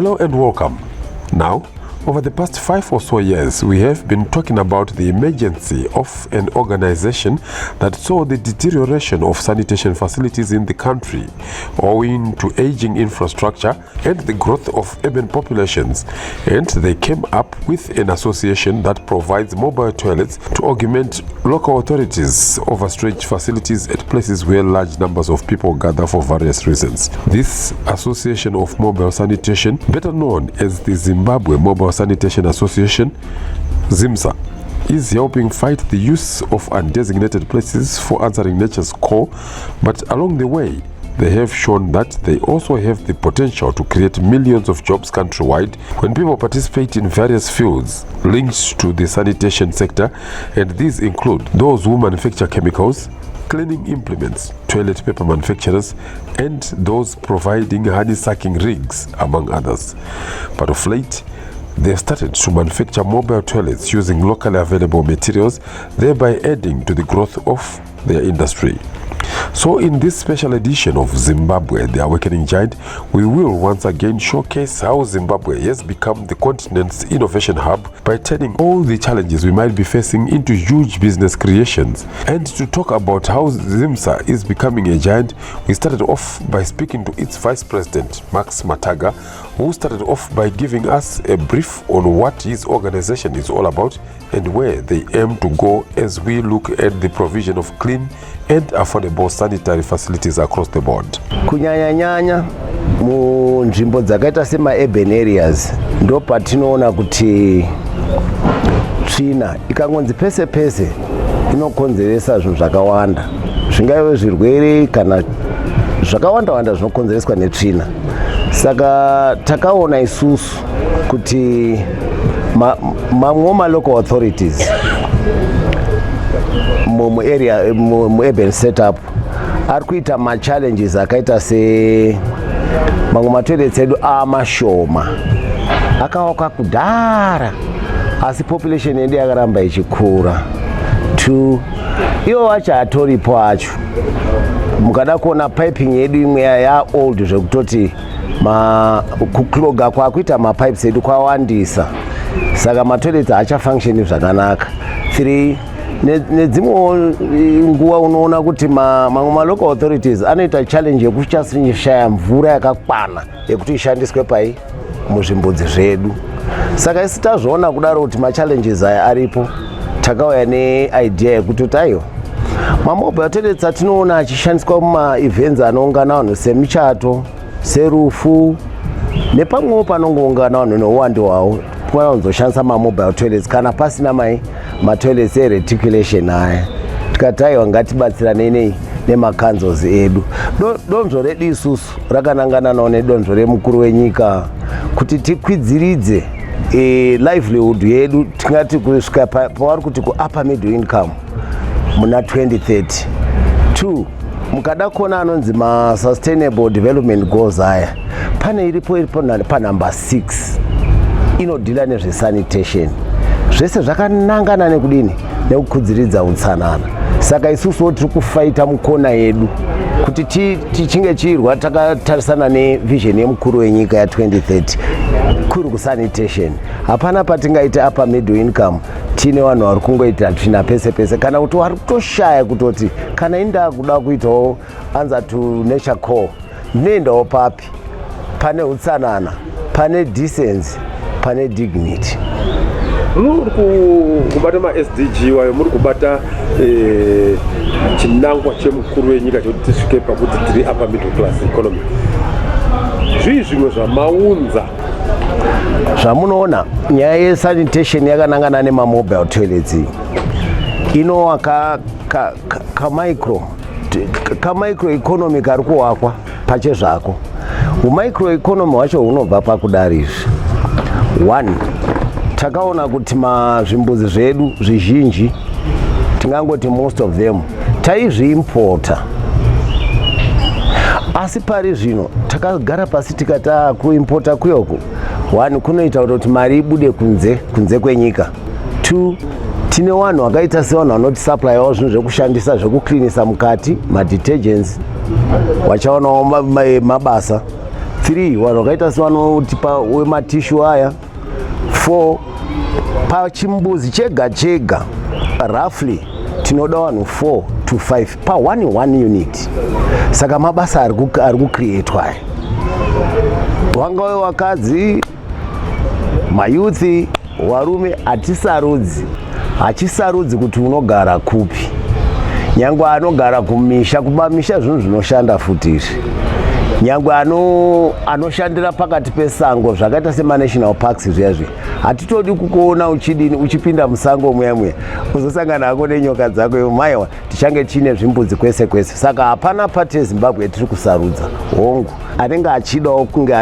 Hello and welcome. Now, over the past 5 or so years, we have been talking about the emergency of an organization that saw the deterioration of sanitation facilities in the country, owing to aging infrastructure and the growth of urban populations. And they came up with an association that provides mobile toilets to augment local authorities' overstretched facilities at places where large numbers of people gather for various reasons. This Association of Mobile Sanitation, better known as the Zimbabwe Mobile Sanitation Association, ZIMSA, is helping fight the use of undesignated places for answering nature's call, but along the way, they have shown that they also have the potential to create millions of jobs countrywide when people participate in various fields linked to the sanitation sector, and these include those who manufacture chemicals, cleaning implements, toilet paper manufacturers, and those providing honey-sucking rigs, among others. But of late, they started to manufacture mobile toilets using locally available materials, thereby adding to the growth of their industry. So in this special edition of Zimbabwe, the Awakening Giant, we will once again showcase how Zimbabwe has become the continent's innovation hub by turning all the challenges we might be facing into huge business creations. And to talk about how ZIMSA is becoming a giant, we started off by speaking to its Vice President, Max Mataga, who started off by giving us a brief on what his organization is all about and where they aim to go as we look at the provision of clean and affordable sanitary facilities across the board. Kunyanya mu nzvimbo dzakaita sema urban areas ndo patinoona kuti tsvina ikangonzi pese pese inokonzeresa zvinhu zvakawanda, zvingaive zvirwere kana zvakawanda wanda zvinokonzereswa netsvina. Saka takaona isusu kuti mamwe local authorities mu urban setup ari kuita challenges akaita se mamwe matoilets edu amashoma akawaka kudhara, asi population yedu yakaramba ichikura. 2, iwo wacho hatoripo acho. Mukada kuona piping yedu imwe ya old zvekutoti kukloga kwakuita mapipes edu kwawandisa, saka matoilets haachafunctioni zvakanaka. 3, nedzimwe nguva unoona kuti mamwe local authorities anoita challenge yekushaya mvura yakakwana yekuti ishandiswe pai muzvimbudzi zvedu. Saka isi tazviona kudaro kuti challenges aya aripo, takauya neidea yekuti tayo mobile toilets atinoona achishandiswa muma-events anoungana vanhu semichato, serufu, nepamwewo panongoungana vanhu neuwando hwawo kunozoshandisa mobile toilets kana pasina matoilets reticulation aya. Tikati aiwa ngatibatsiranei nemakanzos edu. Donzvo redu isusu rakanangana nawo nedonzvo remukuru wenyika kuti tikwidziridze livelihood yedu, tingati kusvika pavari kuti ku-upper middle income muna 2030. 2, mukada kuona anonzi ma-sustainable development goals aya, pane iripo panumber 6 inodhila nezvesanitation. Zvese zvakanangana nekudini, nekukudziridza utsanana. Saka isusu tiri kufaita mukona yedu kuti tichinge chirwa takatarisana nevision yemukuru wenyika ya 2030 kuri kusanitation. Hapana patingaita upper middle income tine vanhu vari kungoita tsvina pese pese, kana kuti vari kutoshaya kutoti kana inda kuda kuitawo answer to nature call, ndinoendawo papi pane utsanana, pane decency, pane dignity. Muri kubata ma-SDG wayo, muri kubata chinangwa chemukuru wenyika chekuti tisvike pakuti tiri upper middle class economy. Zvii zvimwe zvamaunza zvamunoona nyaya yesanitation yakanangana nemamobile toilets inowa kamicro economy kari kuwakwa pachezvako. Umicro economy wacho hunobva pakudari izvi. 1, takaona kuti mazvimbuzi zvedu zvizhinji, tingangoti most of them taizviimporta, asi pari zvino takagara pasi tikata kuimporta kuyoku. 1, kunoita kuti mari ibude kunze kwenyika. 2, tine vanhu vakaita sevanhu vanoti supply zvinhu zvekushandisa zvekuklinisa mukati, ma-detergents, wachaonawo mabasa. 3 vanhu vakaita sevanotipa wematishu aya. 4 pachimbuzi chega chega roughly tinoda vanhu 4 to 5 pa 1 unit. Saka mabasa ari kucreatwa aya, wangave wakadzi, mayuthi, varume, hachisarudzi kuti unogara kupi. Nyangwe anogara kumisha, kumamisha zvinhu zvinoshanda futiri. Nyangwe anoshandira pakati pesango zvakaita sema-national parks zviyazvi. Hatitodi kukuona uchipinda musango muya uzosangana hako nenyoka dzako, maiwa tichange chine zvimbudzi kwese kwese. Saka hapana pati yeZimbabwe tiri kusarudza. Hongu anenge achidawo kunge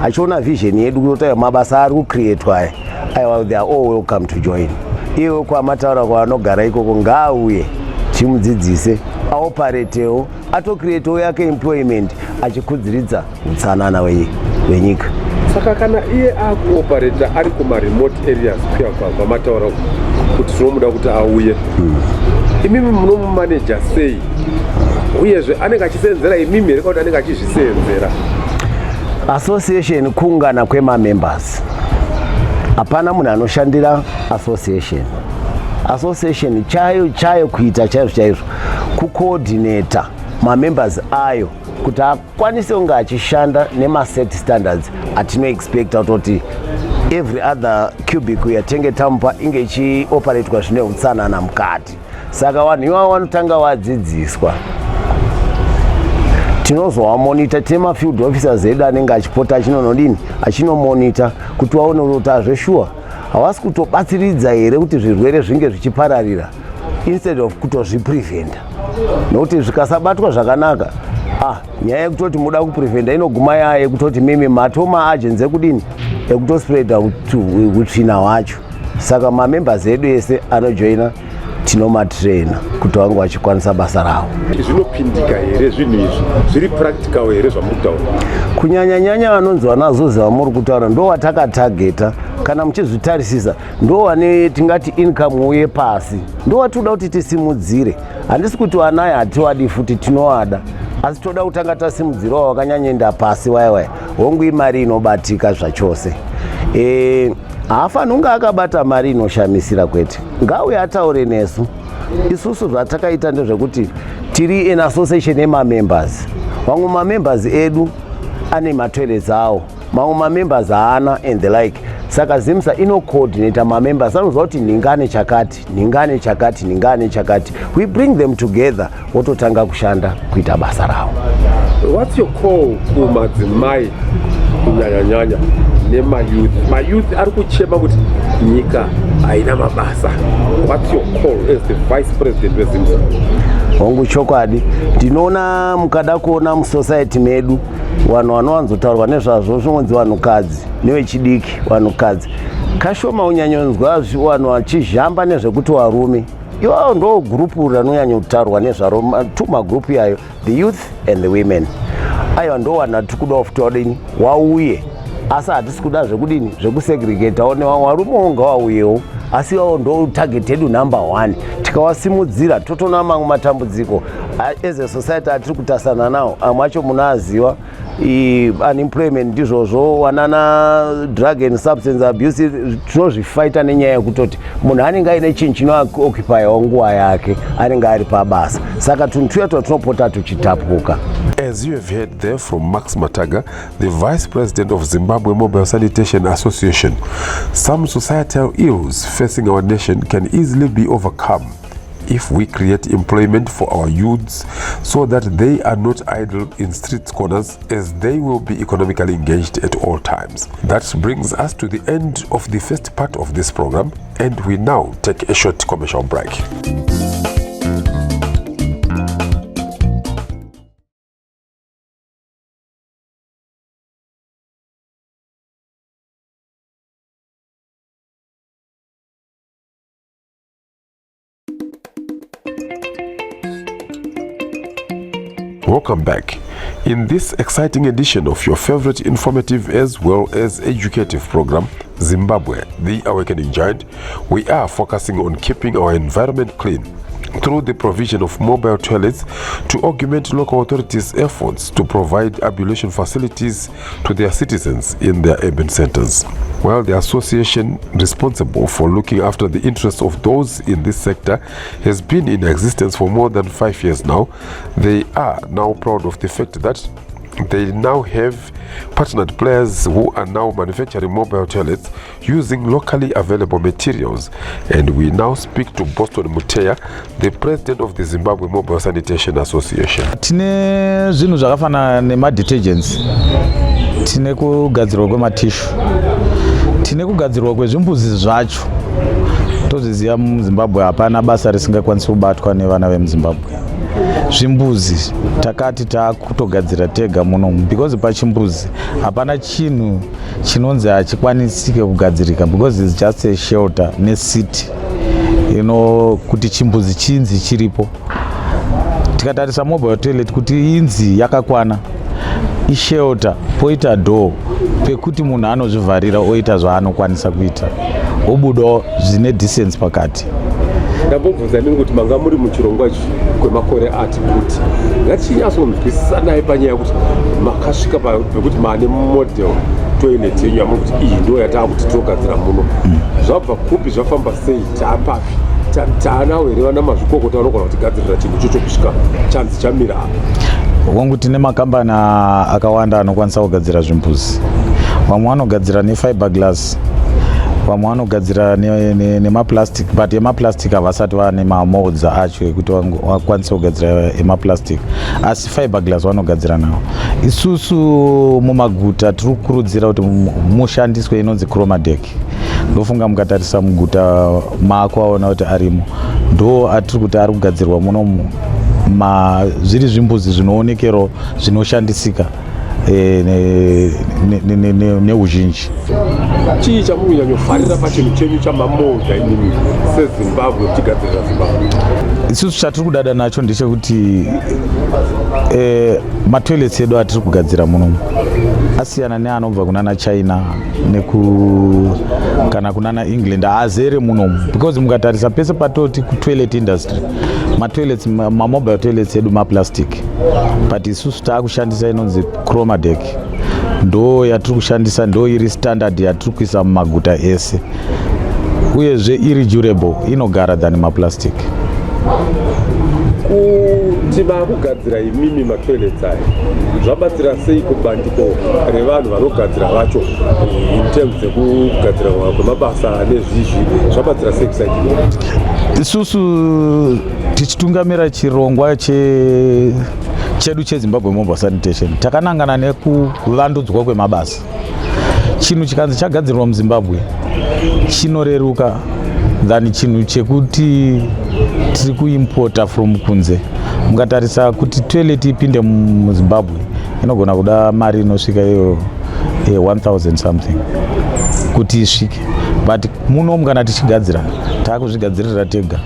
achiona vision yedu kuti mabasa ari kucreatwa aya, they are all welcome to join. Iwe kwamataura kwavanogara ikoko ngaauye timudzidzise, aoperatewo, atocreatewo yake employment achikudziridza utsanana wenyika. Saka kana iye akuoperata ari kuma-remote areas kuya kwamataura kuti tinomuda kuti auye, imimi munomumanaja sei? Uyezve anenge achisenzera imimi here kana kuti anenge achizvisenzera? Association kuungana kwema-members. Hapana munhu anoshandira association chayo kuita chaizvo kucoordinata ma-members ayo kuti akwanise kunge achishanda nema-set standards atinoexpecta kuti every other cubicle yatenge tamupa inge ichioperatwa zvine utsanana mukati. Saka vanhu ivavo vanotanga vadzidziswa. Tinozovamonita tema-field officers edu anenge achipota achinomonita kuti vaone kuti hazveshuwa havasi kutobatsiridza here kuti zvirwere zvinge zvichipararira instead of kutozvipreventa. Nokuti zvikasabatwa zvakanaka, nyaya yekutoti muda kupreventa inoguma yaya yekutoti mimi matoma agents ekutospreada utsvina hwacho. Saka ma-members edu ese anojoina tinomatraina kuti vange vachikwanisa basa ravo. Zvinopindika here zvinhu izvi? Zviri practical here zvamuri kutaura? Kunyanya vanonzi vanazozi vamuri kutaura ndo vatakatageta. Kana muchizvitarisisa ndo vane tingati income yepasi, ndo vatoda kuti tisimudzire. Handisi kuti vanaya hativadi futi, tinovada, asi toda kutanga tasimudzira wakanyanyenda pasi waya. Hongu imari inobatika zvachose. Haafanhi kunge akabata mari inoshamisira kwete. Ngauye ataure nesu. Isusu zvatakaita ndezvekuti tiri in association yema-members. Vamwe ma-members edu ane ma-toilets awo, mamwe ma-members haana and the like. Saka ZIMSA inocoordinata ma-members anoziva kuti ningane chakati. We bring them together, wototanga kushanda kuita basa ravo. What's your call kumadzimai kunyanya nema-youth? Ma-youth ari kuchema kuti nyika haina mabasa. What's your call as the vice president weZIMSA? Hongu chokwadi, ndinoona mukada kuona musociety medu vanhu vanowanzotaurwa nezvazvo zvinonzi vanhukadzi nevechidiki. Vanhukadzi kashoma unyanyonzwa vanhu vachizhamba nezvekuti varume, ivavo ndo gurupu ranonyanya kutaurwa nezvaro. Magrupu yayo, the youth and the women. Aiwa ndo vanhu vatikuda kufutodini wauye, asi hatisi kuda zvekusegregata varume vonga vauyewo, asi ivavo ndo target yedu number 1. Tikawasimudzira totona mamwe matambudziko as a society atiri kutasana nawo. Amwe acho munoaziva, unemployment ndizvozvo, wanana drug and substance abuse, tinozvifaita nenyaya yekutoti munhu anenge aine chinhu chinooccupayawo nguva yake anenge ari pabasa. Saka tunhu tuya twatinopota tuchitapuka. As you have heard there from Max Mataga, the Vice President of Zimbabwe Mobile Sanitation Association, some societal ills facing our nation can easily be overcome if we create employment for our youths so that they are not idle in street corners, as they will be economically engaged at all times. That brings us to the end of the first part of this program, and we now take a short commercial break. Welcome back. In this exciting edition of your favorite informative as well as educative program, Zimbabwe, the Awakening Giant, we are focusing on keeping our environment clean through the provision of mobile toilets to augment local authorities' efforts to provide ablution facilities to their citizens in their urban centers. While the association responsible for looking after the interests of those in this sector has been in existence for more than 5 years now, they are now proud of the fact that they now have partnered players who are now manufacturing mobile toilets using locally available materials. And we now speak to Boston Muteya, the president of the Zimbabwe Mobile Sanitation Association. Tine zvinhu zvakafana nema-detergents, tine kugadzirwa kwematishu, tine kugadzirwa kwezvimbuzi zvacho. Tozviziva muZimbabwe hapana basa risingakwanisi kubatwa nevana vemuZimbabwe. Zvimbuzi takati takutogadzira tega muno because pachimbuzi hapana chinhu chinonzi hachikwanisike kugadzirika because it's just a shelter necessity, kuti chimbuzi chinzi chiripo. Tikatarisa mobile toilet kuti inzi yakakwana, ishelter, poita door pekuti munhu anozvivharira oita zvaanokwanisa kuita, obudawo zvine decency pakati. Ndambobvunza nini kuti manga muri muchirongwa kwemakore ati kuti ngatichinyatsokunzwisisa naye panyaya yekuti makasvika pekuti maane model toilet yenyu yamuri kuti iyi ndo yataakuti togadzira muno. Zvabva kupi, zvafamba sei, taapapi, taanawo here vana mazvikokota vanogona kutigadzirira chinhu ichocho kusvika chanzi chamira apa? Wangu tine makambani akawanda anokwanisa kugadzira zvimbuzi. Vamwe vanogadzira nefiberglass, vamwe vanogadzira nemaplastic, but emaplastic havasati vane mamolds acho ekuti vakwanise kugadzira emaplastic, asi fiberglass vanogadzira nawo. Isusu mumaguta tiri kukurudzira kuti mushandiswe inonzi chromadeck. Ndofunga mukatarisa muguta maakwaona kuti arimo, ndo atiri kuti ari kugadzirwa munomu, zviri zvimbuzi zvinoonekero zvinoshandisika neuzhinji. Chii chamunyanyofarira pachinhu chenyu chamamodha inini seZimbabwe kutigadzirira Zimbabwe? Isusu chatiri kudada nacho ndechekuti matoilets edu atiri kugadzira munomu asiyana neanobva kunana China kana kunana England, haazere munomu because mukatarisa pese patoti kutoilet industry matoilets, mamobile toilets edu maplastic, but isusu taakushandisa inonzi chromadeck, ndo yatiri kushandisa, ndo iri standard yatiri kuisa mumaguta ese, uyezve iri durable, inogara than maplastic. Kuti vakugadzira imimi matoilets aya zvabatsira sei kubandiko revanhu vanogadzira vacho in terms dzekugadzira kwemabasa nezvizvi, zvabatsira sei kusaidini? Isusu tichitungamira chirongwa chedu cheZimbabwe Mobile Sanitation takanangana nekuvandudzwa kwemabasa. Chinhu chikanzi chagadzirwa muZimbabwe chinoreruka than chinhu chekuti tiri kuimpota from kunze. Mukatarisa kuti toilet ipinde muZimbabwe inogona kuda mari inosvika iyo 1000 something kuti isvike, but muno mukana tichigadzira taakuzvigadzirira tega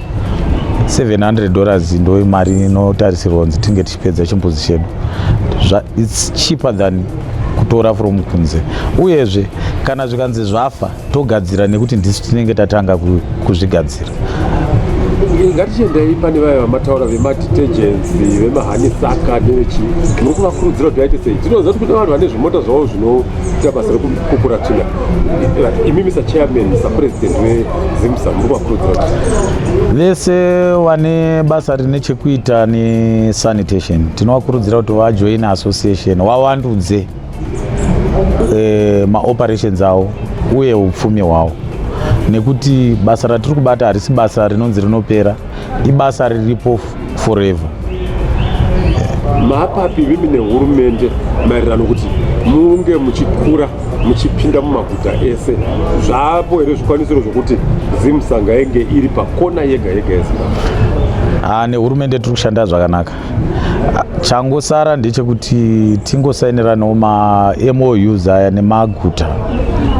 $700 ndo mari inotarisirwa kunzi tinge tichipedza chimbuzi chedu. It's cheaper than kutora from kunze, uyezve kana zvikanzi zvafa togadzira nekuti ndisu tinenge tatanga kuzvigadzira. Ngatichiendai pane vaya vamataura vemadetergents, vemahanisaka nevechi, muri kuvakurudzira kuti vaite sei? Tinoziva kuti kune vanhu vane zvimota zvavo zvinoita basa rekukura tsvina. Imimi sachairman, sapresident weZIMSA, muri kuvakurudzira kuti vese vane basa rine chekuita nesanitation tinovakurudzira kuti vajoine association, vavandudze maoperations avo uye upfumi hwavo, nekuti basa ratiri kubata harisi basa rinonzi rinopera, ibasa riripo forever. Mapapi vimi nehurumende maererano kuti munge muchikura muchipinda mumaguta ese, zvapo here zvikwanisiro zvokuti ZIMSA ngainge iri pakona yega yega yeZimbabwe? Nehurumende tiri kushanda zvakanaka. Changosara ndechekuti tingosainiranawo ma-MOUs aya nemaguta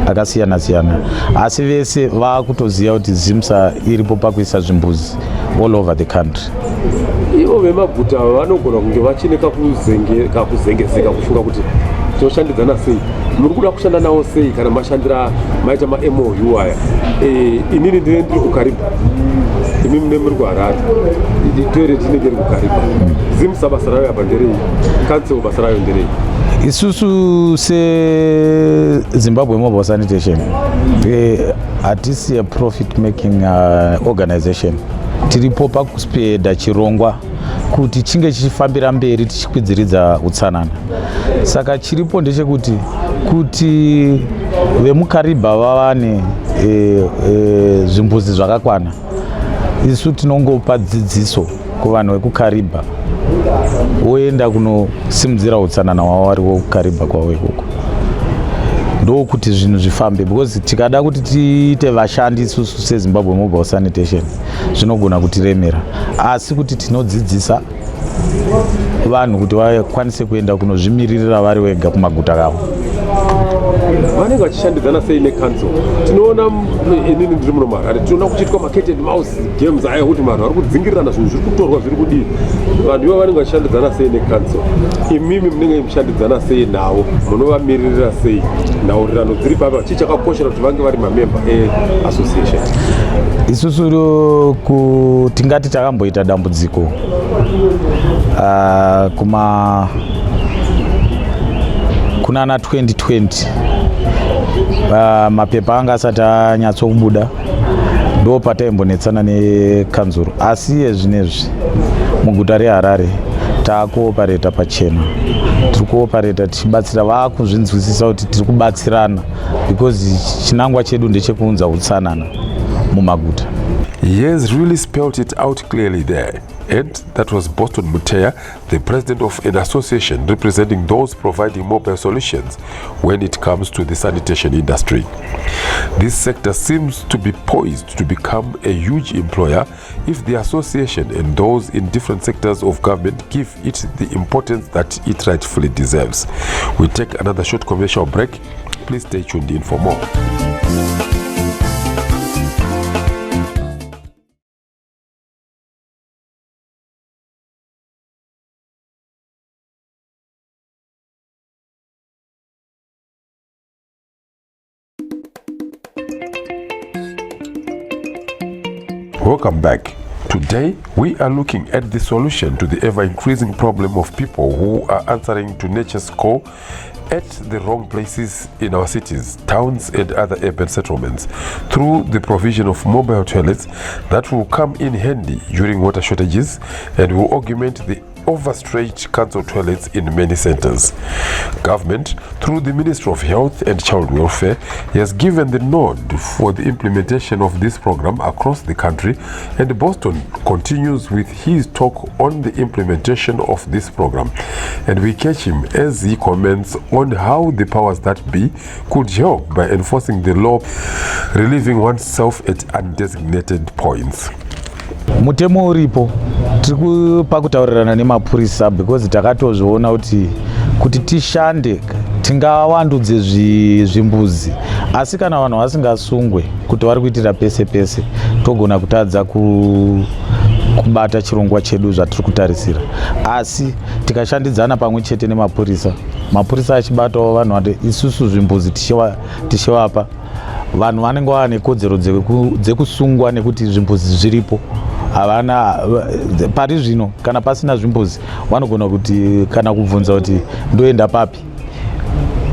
akasiyana siyana, asi vese vakutoziva kuti ZIMSA iripo pakuisa zvimbuzi all over the country. Ivo vemaguta vanogona kunge vachine kakuzengezeka kufunga kuti tinoshandidzana sei, muri kuda kushanda navo sei kana mashandira maita ma-MOU aya? Inini ndiri kuKaribu. imi mune muri kuharare toilet inenge iri kukariba ZIMSA basa rayo apa nderei council basa rayo nderei isusu seZimbabwe Mobile Sanitation hatisi a profit making organization tiripo pakuspeda chirongwa kuti chinge chichifambira mberi tichikwidziridza utsanana. Saka chiripo ndechekuti kuti vemukariba vawane zvimbuzi zvakakwana. Isu tinongopa dzidziso kuvanhu vekukariba woenda kunosimudzira utsanana wavo vari wokukariba kwavo ikoko. Ndokuti zvinhu zvifambe, because tikada kuti tiite vashandi isusu seZimbabwe Mobile Sanitation zvinogona kutiremera, asi kuti tinodzidzisa vanhu kuti vakwanise kuenda kunozvimiririra vari wega kumaguta kavo. Vanenge vachishandidzana sei necouncil? Tinoona inini ndiri muno muHarare tinoona kuchiitwa macated mouse games aya kuti vanhu vari kudzingirirana zvinhu zviri kutorwa zviri kudii. Vanhu ivo vanenge vachishandidzana sei necouncil? Imimi munenge mushandidzana sei navo? Munovamiririra sei? Nhaurirano dziri papa chii chakakoshera kuti vange vari mamemba eassociation? Isusu tingati takamboita dambudziko kunana 2020 mapepa anga asati anyatsokubuda ndo pataimbonetsana nekanzuro, asi yezvinezvi muguta reHarare taakuopareta pachena, tiri kuopareta tichibatsira vakuzvinzwisisa kuti tiri kubatsirana because chinangwa chedu ndechekuunza utsanana mumaguta. He has really spelled it out clearly there. And that was Boston Muteya, the president of an association representing those providing mobile solutions when it comes to the sanitation industry. This sector seems to be poised to become a huge employer if the association and those in different sectors of government give it the importance that it rightfully deserves. We take another short commercial break. Please stay tuned in for more. Welcome back. Today we are looking at the solution to the ever-increasing problem of people who are answering to nature's call at the wrong places in our cities, towns and other urban settlements through the provision of mobile toilets that will come in handy during water shortages and will augment the overstretched council toilets in many centers. Government, through the Ministry of Health and Child Welfare, has given the nod for the implementation of this program across the country, and Boston continues with his talk on the implementation of this program. And we catch him as he comments on how the powers that be could help by enforcing the law, relieving oneself at undesignated points. Mutemo uripo tiri pakutaurirana nemapurisa because takatozviona kuti tishande tingawandudze zvimbuzi, asi kana vanhu vasingasungwe kuti vari kuitira pese pese togona kutadza kubata chirongwa chedu zvatiri kutarisira. Asi tikashandidzana pamwe chete nemapurisa, mapurisa achibatawo vanhu vati isusu zvimbuzi tichivapa, vanhu vanenge vane kodzero dzekusungwa nekuti zvimbuzi zviripo. Havana pari zvino kana pasina zvimbuzi vanogona kuti kana kubvunza kuti ndoenda papi,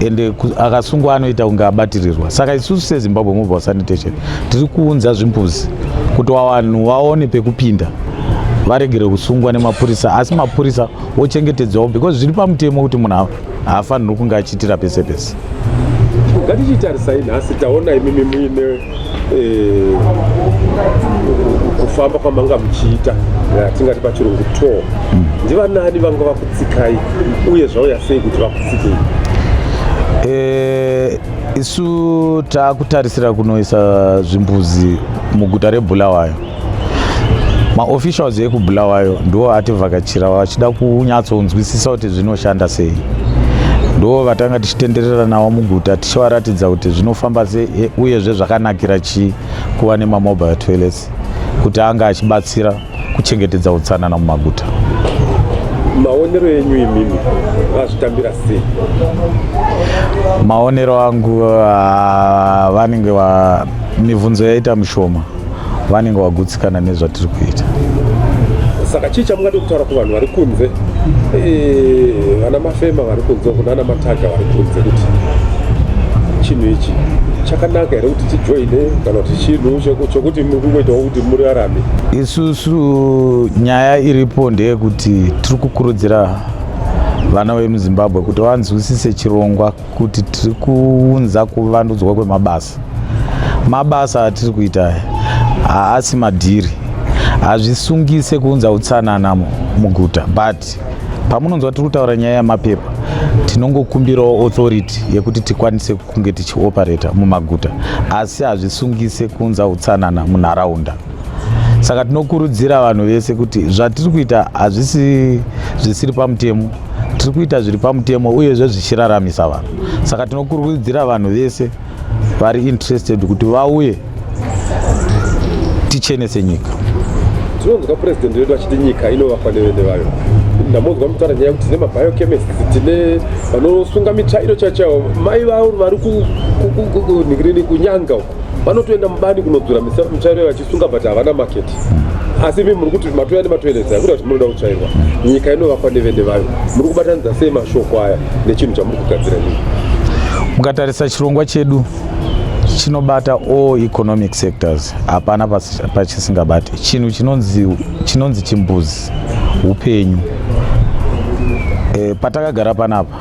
ende akasungwa anoita kunge abatirirwa. Saka isusu seZimbabwe Mobile Sanitation tiri kuunza zvimbuzi kuti vanhu vaone pekupinda varegere kusungwa nemapurisa, asi mapurisa ochengetedzawo because zviri pamutemo kuti munhu haafaniri kunge achiitira pese pese. Ngatichitarisai nhasi taona imimi muine kufamba kwamanga muchiita tingati pachirungu tour. Ndivanani vanga vakutsikai uye zvauya sei kuti vakutsikei? Isu takutarisira kunoisa zvimbuzi muguta reBulawayo. Maofficials ekuBulawayo ndo ativhakachira vachida kunyatsonzwisisa kuti zvinoshanda sei. Ndo vatanga tichitenderera navo muguta tichivaratidza kuti zvinofamba sei uyezve zvakanakira chii kuva nemamobile toilets kuti anga achibatsira kuchengetedza utsanana mumaguta. Maonero enyu imimi vazvitambira sei? Maonero angu vanenge mibvunzo yaita mishoma vanenge vagutsikana nezvatiri kuita. Saka chicha mungade kutaura kuvanhu vari kunze, vana mafema vari kunze kunana mataga vari kunze, kuti chinhu ichi chakanaka here kuti tijoine kana kuti chinhu chokuti muri kungoitawo kuti murarame? Isusu nyaya iripo ndeyekuti tiri kukurudzira vana vemuzimbabwe kuti vanzwisise chirongwa kuti tiri kuunza kuvandudzwa kwemabasa. Mabasa atiri kuita haasi madhiri, hazvisungise kuunza utsanana muguta, but pamunonzwa tiri kutaura nyaya yamapepa tinongokumbirawo authority yekuti tikwanise kunge tichioperata mumaguta, asi hazvisungise kuunza utsanana munharaunda. Saka tinokurudzira vanhu vese kuti zvatiri kuita hazvisi zvisiri pamutemo, tiri kuita zviri pamutemo uyezve zvichiraramisa vanhu. Saka tinokurudzira vanhu vese vari interested kuti vauye tichenese nyika. Tinonzwa president wedu achiti nyika inovakwa nevene vayo. Ndamonzwa mutaura nyaya yekuti tine mabiochemists, tine vanosunga mitsvairo chaichaiwo, mai vavo vari kunyanga uko vanotoenda mubani kunodzura mitsvairo vachisunga but havana maketi. Asi imi muri kuti matoya nematoilets akuda kuti munoda kutsvairwa, nyika inovakwa nevene vayo. Muri kubatanidza sei mashoko aya nechinhu chamuri kugadzira nyika? Mukatarisa chirongwa chedu chinobata all economic sectors, hapana pachisingabati. Chinhu chinonzi chimbuzi, upenyu. Patakagara panapa,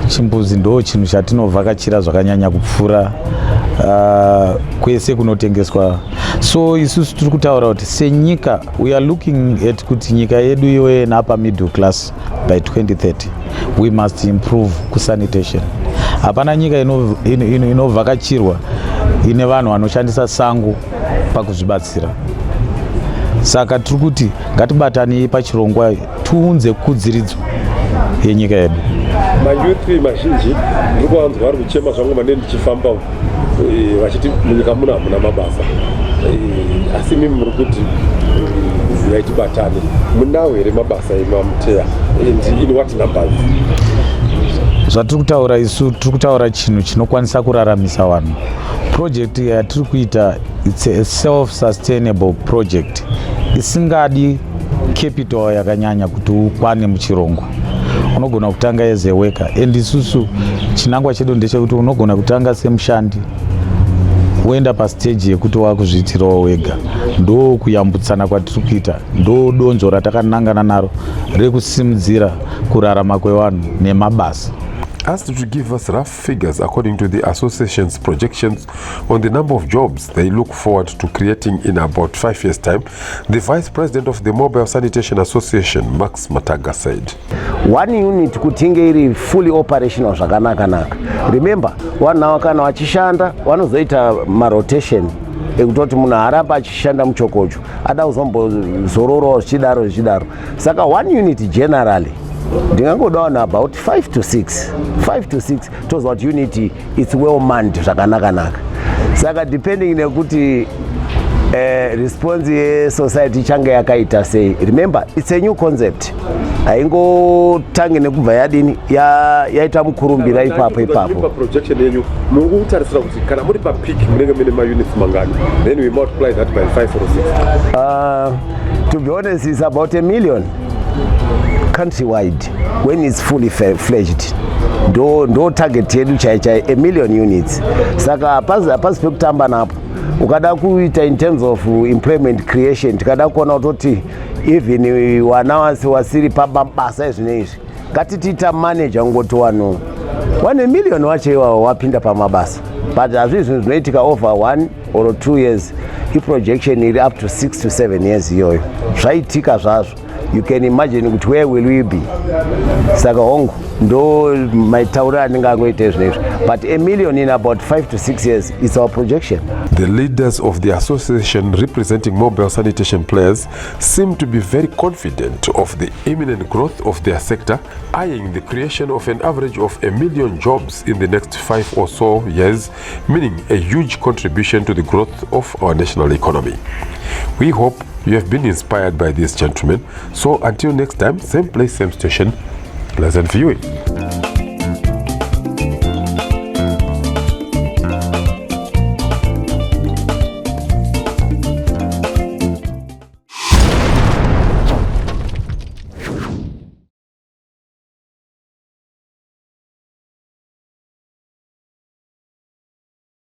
chimbuzi ndo chinhu chatinovhakachira zvakanyanya kupfuura kwese kunotengeswa. So isusu tiri kutaura kuti senyika we are looking at kuti nyika yedu iwe napa middle class by 2030 we must improve kusanitation. Hapana nyika inovhakachirwa ine vanhu vanoshandisa sango pakuzvibatsira. Saka tiri kuti ngatibatanei pachirongwa tiunze kudziridzo yenyika yedu. Mayuthi mazhinji ndiri kuvanzwa vari kuchema zvangu manene ndichifamba vachiti munyika muna mabasa, asi mimi muri kuti yaitibatane munawo here mabasa emamuteya, and in what numbers? Zvatiri kutaura isu tiri kutaura chinhu chinokwanisa kuraramisa vanhu. Project yatiri kuita it's a self-sustainable project, isingadi capital yakanyanya kuti ukwane muchirongwa. Unogona kutanga as a worker, and isusu chinangwa chedu ndechekuti unogona kutanga semushandi woenda pastage yekuti wakuzviitirawo wega. Ndo kuyambutsana kwatiri kuita, ndo donzvo ratakanangana naro rekusimudzira kurarama kwevanhu nemabasa. Asked to give us rough figures according to the association's projections on the number of jobs they look forward to creating in about 5 years' time, the Vice President of the Mobile Sanitation Association, Max Mataga, said, One unit kutinge iri fully operational zvakanaka. Remember, vanhu kana vachishanda vanozoita marotation ekutoti munhu haramba achishanda muchokocho ada kuzombozororawo zvichidaro. Saka one unit generally ndingangoda vanhu about 5 to 6 tozwa kuti unity it's well manned zvakanaka. Saka depending nekuti response yesociety changa yakaita sei. Remember, it's a new concept, haingotange nekubva yadini yaita mukurumbira ipapo. Projection yenyu muri kutarisira kuti kana muri pa peak munenge mune ma units mangani, then we multiply that by 5 or 6? To be honest, it's about 1 million countrywide when it's fully fledged. Ndo target yedu chai 1 million units. Saka hapasi pekutamba napo. Ukada kuita in terms of employment creation, tikada kuona kuti even wana wasiri pabasa izvinezvi ngatitiita manager ngoti vanhu 1 million wacho iwawo wapinda pamabasa, but hazvii zvinhu zvinoitika over 1 or 2 years. Projection iri up to 6 to 7 years iyoyo zvaitika zvazvo. You can imagine kuti where will we be. Saka hongu ndo maitaura anenge angoita izvinezvi, but 1 million in about 5 to 6 years is our projection. The leaders of the association representing mobile sanitation players seem to be very confident of the imminent growth of their sector, eyeing the creation of an average of 1 million jobs in the next 5 or so years, meaning a huge contribution to the growth of our national economy. We hope you have been inspired by these gentlemen. So until next time, same place, same station, pleasant viewing.